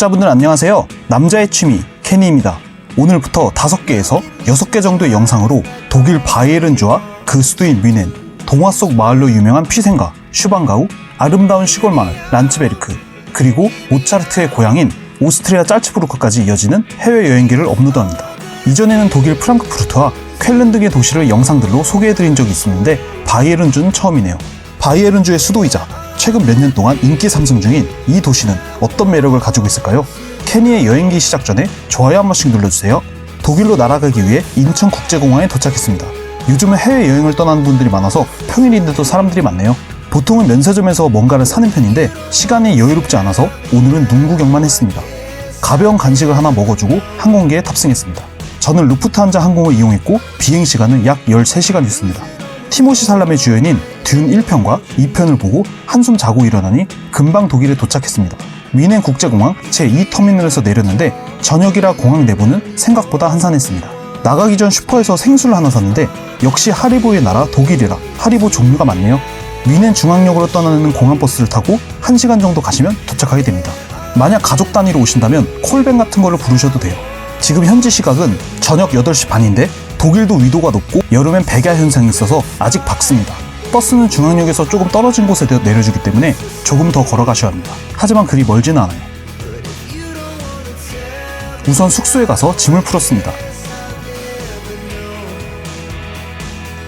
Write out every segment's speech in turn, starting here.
구독자분들 안녕하세요. 남자의 취미 케니입니다. 오늘부터 5개에서 6개 정도의 영상으로 독일 바이에른주와 그 수도인 뮌헨, 동화 속 마을로 유명한 피센가, 슈방가우, 아름다운 시골 마을 란츠베르크, 그리고 모차르트의 고향인 오스트리아 짤츠부르크까지 이어지는 해외여행기를 업로드합니다. 이전에는 독일 프랑크푸르트와 쾰른 등의 도시를 영상들로 소개해드린 적이 있었는데 바이에른주는 처음이네요. 바이에른주의 수도이자 최근 몇 년 동안 인기 상승 중인 이 도시는 어떤 매력을 가지고 있을까요? 케니의 여행기 시작 전에 좋아요 한 번씩 눌러주세요. 독일로 날아가기 위해 인천국제공항에 도착했습니다. 요즘은 해외여행을 떠나는 분들이 많아서 평일인데도 사람들이 많네요. 보통은 면세점에서 뭔가를 사는 편인데 시간이 여유롭지 않아서 오늘은 눈 구경만 했습니다. 가벼운 간식을 하나 먹어주고 항공기에 탑승했습니다. 저는 루프트한자 항공을 이용했고 비행시간은 약 13시간이었습니다. 티모시 살람의 주연인 듄 1편과 2편을 보고 한숨 자고 일어나니 금방 독일에 도착했습니다. 뮌헨 국제공항 제2터미널에서 내렸는데 저녁이라 공항 내부는 생각보다 한산했습니다. 나가기 전 슈퍼에서 생수를 하나 샀는데 역시 하리보의 나라 독일이라 하리보 종류가 많네요. 뮌헨 중앙역으로 떠나는 공항버스를 타고 1시간 정도 가시면 도착하게 됩니다. 만약 가족 단위로 오신다면 콜뱅 같은 거를 부르셔도 돼요. 지금 현지 시각은 저녁 8시 반인데 독일도 위도가 높고 여름엔 백야 현상이 있어서 아직 밝습니다. 버스는 중앙역에서 조금 떨어진 곳에 내려주기 때문에 조금 더 걸어가셔야 합니다. 하지만 그리 멀지는 않아요. 우선 숙소에 가서 짐을 풀었습니다.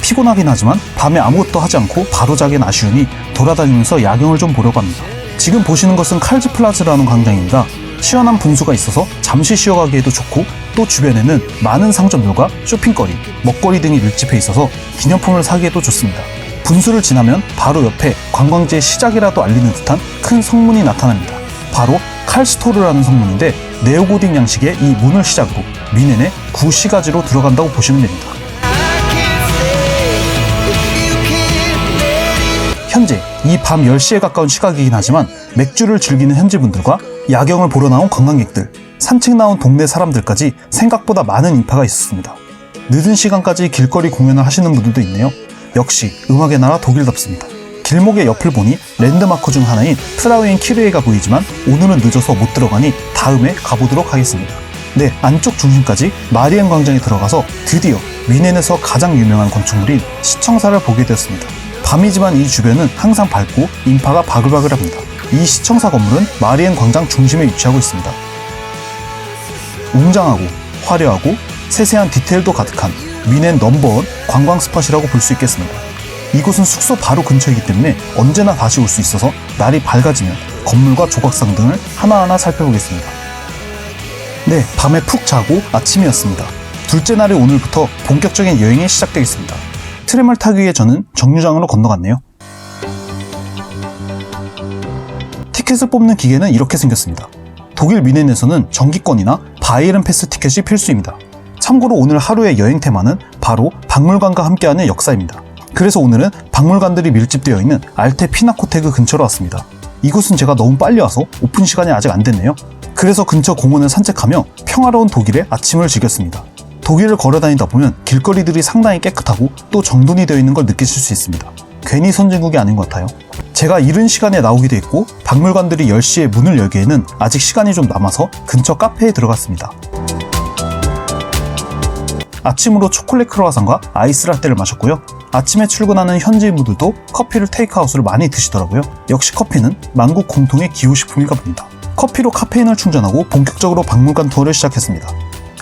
피곤하긴 하지만 밤에 아무것도 하지 않고 바로 자긴 아쉬우니 돌아다니면서 야경을 좀 보려고 합니다. 지금 보시는 것은 칼즈플라즈라는 광장입니다. 시원한 분수가 있어서 잠시 쉬어가기에도 좋고 또 주변에는 많은 상점들과 쇼핑거리, 먹거리 등이 밀집해 있어서 기념품을 사기에도 좋습니다. 분수를 지나면 바로 옆에 관광지의 시작이라도 알리는 듯한 큰 성문이 나타납니다. 바로 칼스토르라는 성문인데 네오고딕 양식의 이 문을 시작으로 뮌헨의 구시가지로 들어간다고 보시면 됩니다. 현재 이 밤 10시에 가까운 시각이긴 하지만 맥주를 즐기는 현지분들과 야경을 보러 나온 관광객들, 산책 나온 동네 사람들까지 생각보다 많은 인파가 있었습니다. 늦은 시간까지 길거리 공연을 하시는 분들도 있네요. 역시 음악의 나라 독일답습니다. 길목의 옆을 보니 랜드마크 중 하나인 프라우엔 키르에가 보이지만 오늘은 늦어서 못 들어가니 다음에 가보도록 하겠습니다. 네, 안쪽 중심까지 마리엔 광장에 들어가서 드디어 뮌헨에서 가장 유명한 건축물인 시청사를 보게 되었습니다. 밤이지만 이 주변은 항상 밝고 인파가 바글바글합니다. 이 시청사 건물은 마리엔 광장 중심에 위치하고 있습니다. 웅장하고 화려하고 세세한 디테일도 가득한 뮌헨 넘버원 관광 스팟이라고 볼 수 있겠습니다. 이곳은 숙소 바로 근처이기 때문에 언제나 다시 올 수 있어서 날이 밝아지면 건물과 조각상 등을 하나하나 살펴보겠습니다. 네, 밤에 푹 자고 아침이었습니다. 둘째 날의 오늘부터 본격적인 여행이 시작되겠습니다. 트램을 타기 위해 저는 정류장으로 건너갔네요. 티켓을 뽑는 기계는 이렇게 생겼습니다. 독일 뮌헨에서는 정기권이나 바이에른 패스 티켓이 필수입니다. 참고로 오늘 하루의 여행 테마는 바로 박물관과 함께하는 역사입니다. 그래서 오늘은 박물관들이 밀집되어 있는 알테 피나코테그 근처로 왔습니다. 이곳은 제가 너무 빨리 와서 오픈 시간이 아직 안 됐네요. 그래서 근처 공원을 산책하며 평화로운 독일의 아침을 즐겼습니다. 독일을 걸어다니다 보면 길거리들이 상당히 깨끗하고 또 정돈이 되어 있는 걸 느끼실 수 있습니다. 괜히 선진국이 아닌 것 같아요. 제가 이른 시간에 나오기도 했고 박물관들이 10시에 문을 열기에는 아직 시간이 좀 남아서 근처 카페에 들어갔습니다. 아침으로 초콜릿 크루아상과 아이스 라떼를 마셨고요. 아침에 출근하는 현지인분들도 커피를 테이크아웃을 많이 드시더라고요. 역시 커피는 만국 공통의 기호식품인가 봅니다. 커피로 카페인을 충전하고 본격적으로 박물관 투어를 시작했습니다.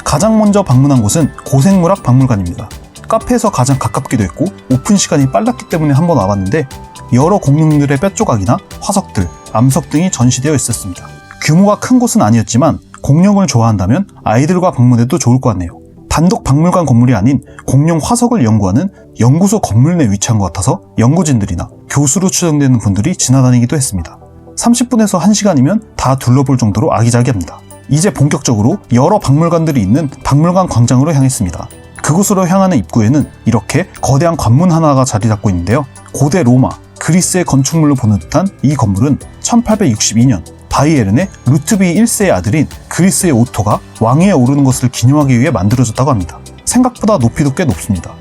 가장 먼저 방문한 곳은 고생물학 박물관입니다. 카페에서 가장 가깝기도 했고 오픈 시간이 빨랐기 때문에 한번 와봤는데 여러 공룡들의 뼈조각이나 화석들, 암석 등이 전시되어 있었습니다. 규모가 큰 곳은 아니었지만 공룡을 좋아한다면 아이들과 방문해도 좋을 것 같네요. 단독 박물관 건물이 아닌 공룡 화석을 연구하는 연구소 건물 내 위치한 것 같아서 연구진들이나 교수로 추정되는 분들이 지나다니기도 했습니다. 30분에서 1시간이면 다 둘러볼 정도로 아기자기합니다. 이제 본격적으로 여러 박물관들이 있는 박물관 광장으로 향했습니다. 그곳으로 향하는 입구에는 이렇게 거대한 관문 하나가 자리 잡고 있는데요. 고대 로마, 그리스의 건축물로 보는 듯한 이 건물은 1862년 바이에른의 루트비 1세의 아들인 그리스의 오토가 왕위에 오르는 것을 기념하기 위해 만들어졌다고 합니다. 생각보다 높이도 꽤 높습니다.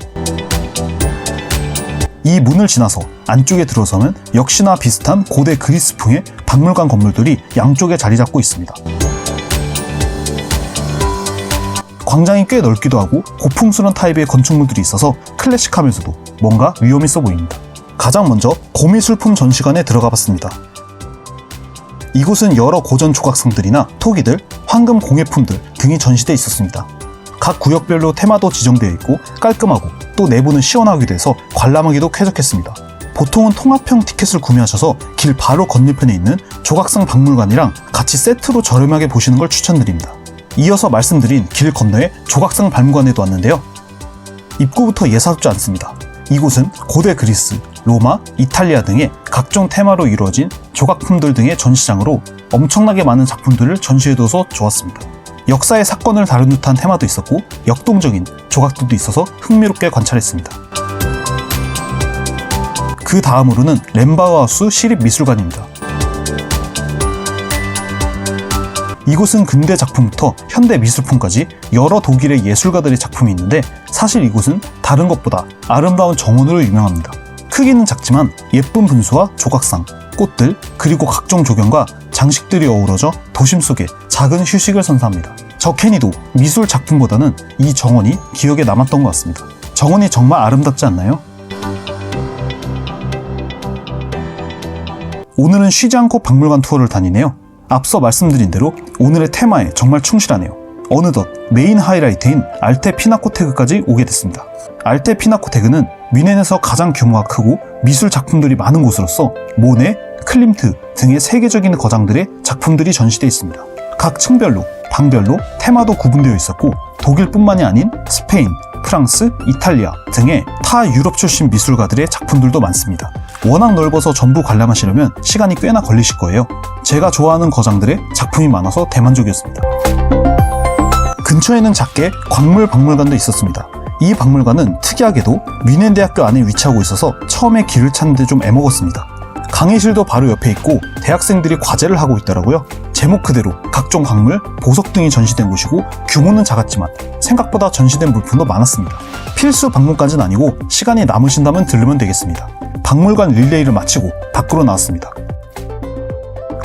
이 문을 지나서 안쪽에 들어서면 역시나 비슷한 고대 그리스풍의 박물관 건물들이 양쪽에 자리 잡고 있습니다. 광장이 꽤 넓기도 하고 고풍스러운 타입의 건축물들이 있어서 클래식하면서도 뭔가 위험 있어 보입니다. 가장 먼저 고미술품 전시관에 들어가 봤습니다. 이곳은 여러 고전 조각상들이나 토기들, 황금 공예품들 등이 전시되어 있었습니다. 각 구역별로 테마도 지정되어 있고 깔끔하고 또 내부는 시원하기도 해서 관람하기도 쾌적했습니다. 보통은 통합형 티켓을 구매하셔서 길 바로 건너편에 있는 조각상 박물관이랑 같이 세트로 저렴하게 보시는 걸 추천드립니다. 이어서 말씀드린 길 건너의 조각상 박물관에도 왔는데요. 입구부터 예사롭지 않습니다. 이곳은 고대 그리스, 로마, 이탈리아 등의 각종 테마로 이루어진 조각품들 등의 전시장으로 엄청나게 많은 작품들을 전시해둬서 좋았습니다. 역사의 사건을 다룬 듯한 테마도 있었고 역동적인 조각들도 있어서 흥미롭게 관찰했습니다. 그 다음으로는 렘바우하우스 시립미술관입니다. 이곳은 근대 작품부터 현대 미술품까지 여러 독일의 예술가들의 작품이 있는데 사실 이곳은 다른 것보다 아름다운 정원으로 유명합니다. 크기는 작지만 예쁜 분수와 조각상, 꽃들, 그리고 각종 조경과 장식들이 어우러져 도심 속에 작은 휴식을 선사합니다. 저 케니도 미술 작품보다는 이 정원이 기억에 남았던 것 같습니다. 정원이 정말 아름답지 않나요? 오늘은 쉬지 않고 박물관 투어를 다니네요. 앞서 말씀드린 대로 오늘의 테마에 정말 충실하네요. 어느덧 메인 하이라이트인 알테 피나코테그까지 오게 됐습니다. 알테 피나코테그는 뮌헨에서 가장 규모가 크고 미술 작품들이 많은 곳으로서 모네, 클림트 등의 세계적인 거장들의 작품들이 전시되어 있습니다. 각 층별로, 방별로 테마도 구분되어 있었고 독일뿐만이 아닌 스페인, 프랑스, 이탈리아 등의 타 유럽 출신 미술가들의 작품들도 많습니다. 워낙 넓어서 전부 관람하시려면 시간이 꽤나 걸리실 거예요. 제가 좋아하는 거장들의 작품이 많아서 대만족이었습니다. 근처에는 작게 광물 박물관도 있었습니다. 이 박물관은 특이하게도 뮌헨 대학교 안에 위치하고 있어서 처음에 길을 찾는데 좀 애먹었습니다. 강의실도 바로 옆에 있고 대학생들이 과제를 하고 있더라고요. 제목 그대로 각종 광물, 보석 등이 전시된 곳이고 규모는 작았지만 생각보다 전시된 물품도 많았습니다. 필수 방문까지는 아니고 시간이 남으신다면 들르면 되겠습니다. 박물관 릴레이를 마치고 밖으로 나왔습니다.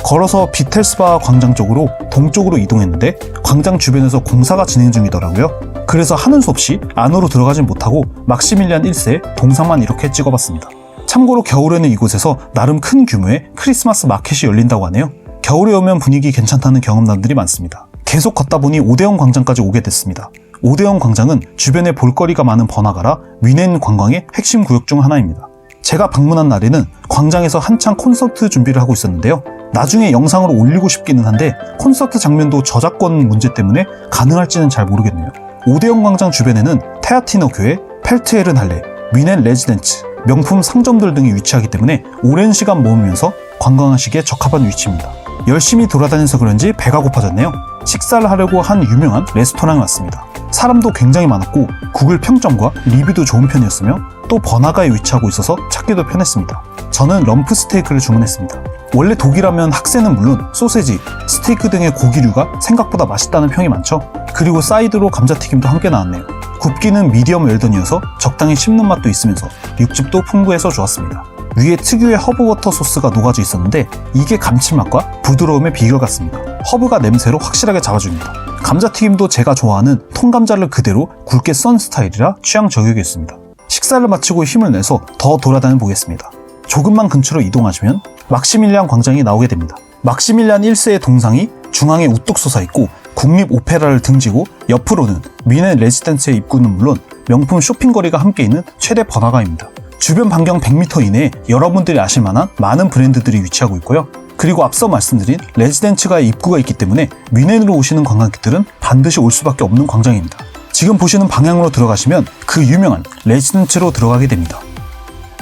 걸어서 비텔스바 광장 쪽으로 동쪽으로 이동했는데 광장 주변에서 공사가 진행 중이더라고요. 그래서 하는 수 없이 안으로 들어가진 못하고 막시밀리안 1세 동상만 이렇게 찍어봤습니다. 참고로 겨울에는 이곳에서 나름 큰 규모의 크리스마스 마켓이 열린다고 하네요. 겨울에 오면 분위기 괜찮다는 경험담들이 많습니다. 계속 걷다 보니 오데온 광장까지 오게 됐습니다. 오데온 광장은 주변에 볼거리가 많은 번화가라 뮌헨 관광의 핵심 구역 중 하나입니다. 제가 방문한 날에는 광장에서 한창 콘서트 준비를 하고 있었는데요. 나중에 영상으로 올리고 싶기는 한데 콘서트 장면도 저작권 문제 때문에 가능할지는 잘 모르겠네요. 오데온 광장 주변에는 테아티너 교회, 펠트헤른 할레, 뮌헨 레지덴츠, 명품 상점들 등이 위치하기 때문에 오랜 시간 머물면서 관광하시기에 적합한 위치입니다. 열심히 돌아다녀서 그런지 배가 고파졌네요. 식사를 하려고 한 유명한 레스토랑에 왔습니다. 사람도 굉장히 많았고 구글 평점과 리뷰도 좋은 편이었으며 또 번화가에 위치하고 있어서 찾기도 편했습니다. 저는 럼프 스테이크를 주문했습니다. 원래 독일하면 학생은 물론 소세지, 스테이크 등의 고기류가 생각보다 맛있다는 평이 많죠. 그리고 사이드로 감자튀김도 함께 나왔네요. 굽기는 미디엄 웰던이어서 적당히 씹는 맛도 있으면서 육즙도 풍부해서 좋았습니다. 위에 특유의 허브워터 소스가 녹아져 있었는데 이게 감칠맛과 부드러움의 비결 같습니다. 허브가 냄새로 확실하게 잡아줍니다. 감자튀김도 제가 좋아하는 통감자를 그대로 굵게 썬 스타일이라 취향 저격이었습니다. 식사를 마치고 힘을 내서 더 돌아다녀 보겠습니다. 조금만 근처로 이동하시면 막시밀리안 광장이 나오게 됩니다. 막시밀리안 1세의 동상이 중앙에 우뚝 솟아있고 국립 오페라를 등지고 옆으로는 뮌헨 레지덴츠의 입구는 물론 명품 쇼핑거리가 함께 있는 최대 번화가입니다. 주변 반경 100m 이내에 여러분들이 아실 만한 많은 브랜드들이 위치하고 있고요. 그리고 앞서 말씀드린 레지덴츠가의 입구가 있기 때문에 뮌헨으로 오시는 관광객들은 반드시 올 수밖에 없는 광장입니다. 지금 보시는 방향으로 들어가시면 그 유명한 레지덴츠로 들어가게 됩니다.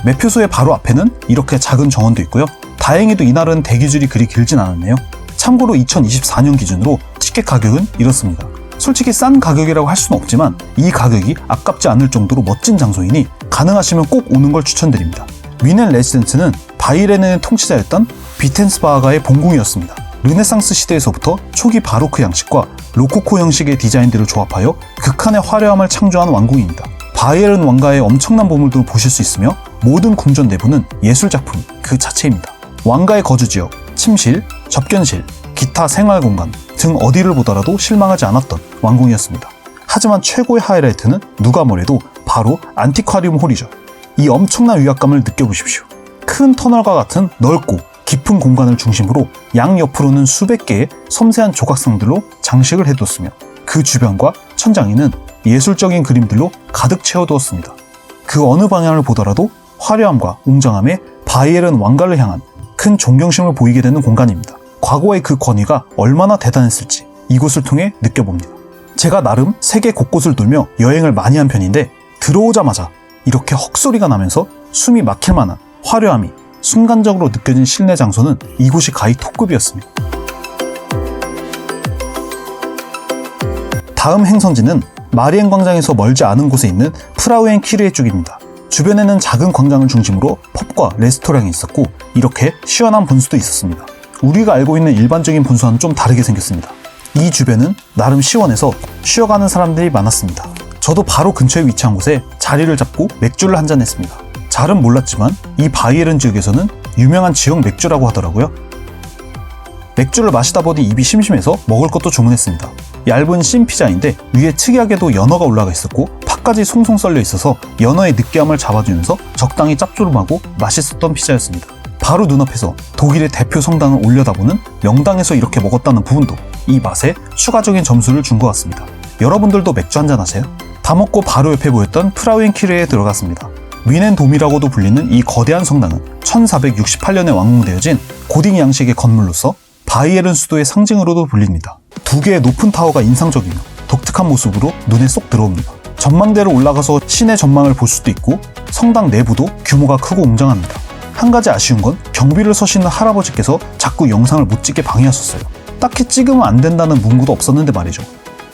매표소의 바로 앞에는 이렇게 작은 정원도 있고요. 다행히도 이날은 대기줄이 그리 길진 않았네요. 참고로 2024년 기준으로 티켓 가격은 이렇습니다. 솔직히 싼 가격이라고 할 수는 없지만 이 가격이 아깝지 않을 정도로 멋진 장소이니 가능하시면 꼭 오는 걸 추천드립니다. 뮌헨 레지덴츠는 바이에른의 통치자였던 비텐스바하가의 본궁이었습니다. 르네상스 시대에서부터 초기 바로크 양식과 로코코 형식의 디자인들을 조합하여 극한의 화려함을 창조한 왕궁입니다. 바이에른 왕가의 엄청난 보물들을 보실 수 있으며 모든 궁전 내부는 예술작품 그 자체입니다. 왕가의 거주지역, 침실, 접견실, 기타 생활공간 등 어디를 보더라도 실망하지 않았던 왕궁이었습니다. 하지만 최고의 하이라이트는 누가 뭐래도 바로 안티콰리움 홀이죠. 이 엄청난 위압감을 느껴보십시오. 큰 터널과 같은 넓고 깊은 공간을 중심으로 양옆으로는 수백 개의 섬세한 조각상들로 장식을 해뒀으며 그 주변과 천장에는 예술적인 그림들로 가득 채워두었습니다. 그 어느 방향을 보더라도 화려함과 웅장함에 바이에른 왕가를 향한 큰 존경심을 보이게 되는 공간입니다. 과거의 그 권위가 얼마나 대단했을지 이곳을 통해 느껴봅니다. 제가 나름 세계 곳곳을 돌며 여행을 많이 한 편인데 들어오자마자 이렇게 헉소리가 나면서 숨이 막힐 만한 화려함이 순간적으로 느껴진 실내 장소는 이곳이 가히 톱급이었습니다. 다음 행선지는 마리엔 광장에서 멀지 않은 곳에 있는 프라우엔 키르에 쪽입니다. 주변에는 작은 광장을 중심으로 펍과 레스토랑이 있었고 이렇게 시원한 분수도 있었습니다. 우리가 알고 있는 일반적인 분수와는 좀 다르게 생겼습니다. 이 주변은 나름 시원해서 쉬어가는 사람들이 많았습니다. 저도 바로 근처에 위치한 곳에 자리를 잡고 맥주를 한잔 했습니다. 잘은 몰랐지만 이 바이에른 지역에서는 유명한 지역 맥주라고 하더라고요. 맥주를 마시다 보니 입이 심심해서 먹을 것도 주문했습니다. 얇은 씬 피자인데 위에 특이하게도 연어가 올라가 있었고 파까지 송송 썰려 있어서 연어의 느끼함을 잡아주면서 적당히 짭조름하고 맛있었던 피자였습니다. 바로 눈앞에서 독일의 대표 성당을 올려다보는 명당에서 이렇게 먹었다는 부분도 이 맛에 추가적인 점수를 준 것 같습니다. 여러분들도 맥주 한잔 하세요. 다 먹고 바로 옆에 보였던 프라우엔 키르에 들어갔습니다. 위넨 돔이라고도 불리는 이 거대한 성당은 1468년에 완공되어진 고딩 양식의 건물로서 바이에른 수도의 상징으로도 불립니다. 두 개의 높은 타워가 인상적이며 독특한 모습으로 눈에 쏙 들어옵니다. 전망대로 올라가서 시내 전망을 볼 수도 있고 성당 내부도 규모가 크고 웅장합니다. 한 가지 아쉬운 건 경비를 서시는 할아버지께서 자꾸 영상을 못 찍게 방해하셨어요. 딱히 찍으면 안 된다는 문구도 없었는데 말이죠.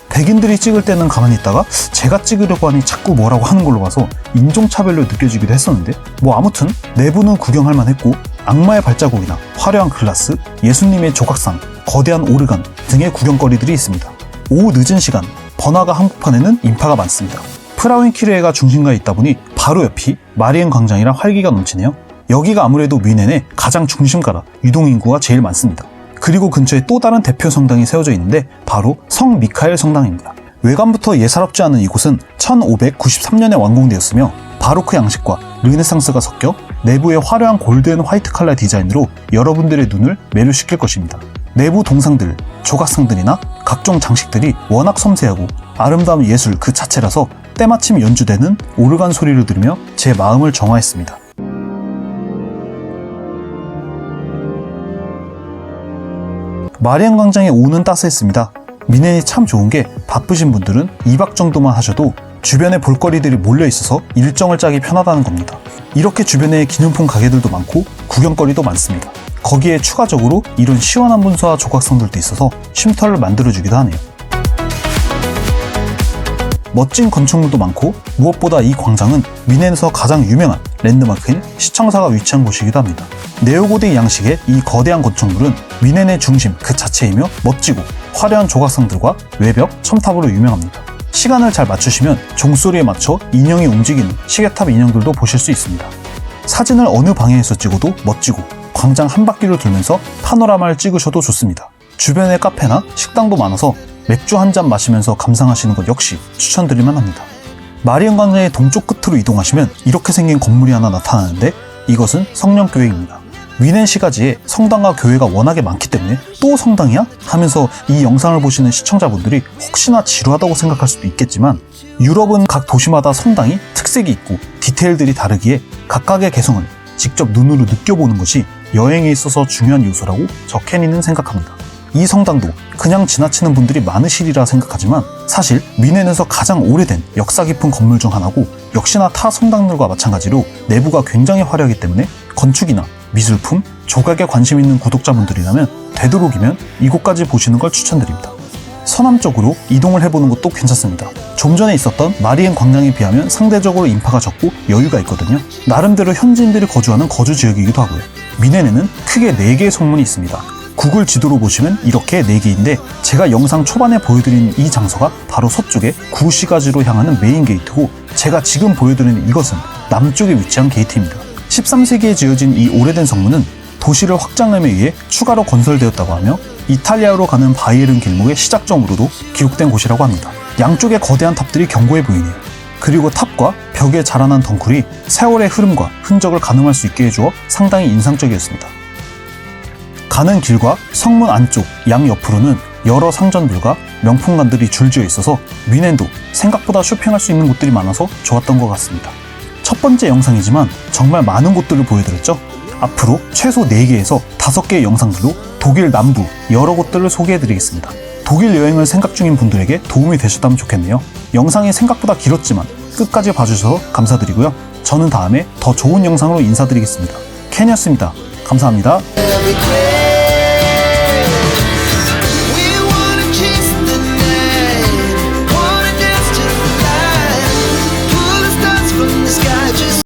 백인들이 찍을 때는 가만히 있다가 제가 찍으려고 하니 자꾸 뭐라고 하는 걸로 봐서 인종차별로 느껴지기도 했었는데 아무튼 내부는 구경할 만했고 악마의 발자국이나 화려한 글라스, 예수님의 조각상, 거대한 오르간 등의 구경거리들이 있습니다. 오후 늦은 시간 번화가 한복판에는 인파가 많습니다. 프라우엔 키르에가 중심가에 있다 보니 바로 옆이 마리엔 광장이라 활기가 넘치네요. 여기가 아무래도 뮌헨의 가장 중심가라 유동인구가 제일 많습니다. 그리고 근처에 또 다른 대표 성당이 세워져 있는데 바로 성 미카엘 성당입니다. 외관부터 예사롭지 않은 이곳은 1593년에 완공되었으며 바로크 양식과 르네상스가 섞여 내부의 화려한 골드 앤 화이트 컬러 디자인으로 여러분들의 눈을 매료시킬 것입니다. 내부 동상들, 조각상들이나 각종 장식들이 워낙 섬세하고 아름다운 예술 그 자체라서 때마침 연주되는 오르간 소리를 들으며 제 마음을 정화했습니다. 마리엔 광장에 오는 따스했습니다. 뮌헨이 참 좋은 게 바쁘신 분들은 2박 정도만 하셔도 주변에 볼거리들이 몰려있어서 일정을 짜기 편하다는 겁니다. 이렇게 주변에 기념품 가게들도 많고 구경거리도 많습니다. 거기에 추가적으로 이런 시원한 분수와 조각상들도 있어서 쉼터를 만들어주기도 하네요. 멋진 건축물도 많고 무엇보다 이 광장은 뮌헨에서 가장 유명한 랜드마크인 시청사가 위치한 곳이기도 합니다. 네오고딕 양식의 이 거대한 건축물은 뮌헨의 중심 그 자체이며 멋지고 화려한 조각상들과 외벽, 첨탑으로 유명합니다. 시간을 잘 맞추시면 종소리에 맞춰 인형이 움직이는 시계탑 인형들도 보실 수 있습니다. 사진을 어느 방향에서 찍어도 멋지고 광장 한 바퀴를 돌면서 파노라마를 찍으셔도 좋습니다. 주변에 카페나 식당도 많아서 맥주 한 잔 마시면서 감상하시는 것 역시 추천드릴만 합니다. 마리엔 광장의 동쪽 끝으로 이동하시면 이렇게 생긴 건물이 하나 나타나는데 이것은 성령교회입니다. 뮌헨 시가지에 성당과 교회가 워낙에 많기 때문에 또 성당이야? 하면서 이 영상을 보시는 시청자분들이 혹시나 지루하다고 생각할 수도 있겠지만 유럽은 각 도시마다 성당이 특색이 있고 디테일들이 다르기에 각각의 개성을 직접 눈으로 느껴보는 것이 여행에 있어서 중요한 요소라고 저 케니는 생각합니다. 이 성당도 그냥 지나치는 분들이 많으시리라 생각하지만 사실 뮌헨에서 가장 오래된 역사 깊은 건물 중 하나고 역시나 타 성당들과 마찬가지로 내부가 굉장히 화려하기 때문에 건축이나 미술품, 조각에 관심 있는 구독자분들이라면 되도록이면 이곳까지 보시는 걸 추천드립니다. 서남쪽으로 이동을 해보는 것도 괜찮습니다. 좀 전에 있었던 마리엔 광장에 비하면 상대적으로 인파가 적고 여유가 있거든요. 나름대로 현지인들이 거주하는 거주 지역이기도 하고요. 뮌헨에는 크게 4개의 성문이 있습니다. 구글 지도로 보시면 이렇게 4개인데 제가 영상 초반에 보여드린 이 장소가 바로 서쪽의 구시가지로 향하는 메인 게이트고 제가 지금 보여드리는 이것은 남쪽에 위치한 게이트입니다. 13세기에 지어진 이 오래된 성문은 도시를 확장함에 의해 추가로 건설되었다고 하며 이탈리아로 가는 바이에른 길목의 시작점으로도 기록된 곳이라고 합니다. 양쪽의 거대한 탑들이 견고해 보이네요. 그리고 탑과 벽에 자라난 덩굴이 세월의 흐름과 흔적을 가늠할 수 있게 해주어 상당히 인상적이었습니다. 가는 길과 성문 안쪽 양 옆으로는 여러 상점들과 명품관들이 줄지어 있어서 뮌헨도 생각보다 쇼핑할 수 있는 곳들이 많아서 좋았던 것 같습니다. 첫 번째 영상이지만 정말 많은 곳들을 보여드렸죠? 앞으로 최소 4개에서 5개의 영상들로 독일 남부 여러 곳들을 소개해드리겠습니다. 독일 여행을 생각 중인 분들에게 도움이 되셨다면 좋겠네요. 영상이 생각보다 길었지만 끝까지 봐주셔서 감사드리고요. 저는 다음에 더 좋은 영상으로 인사드리겠습니다. 켄이었습니다. 감사합니다.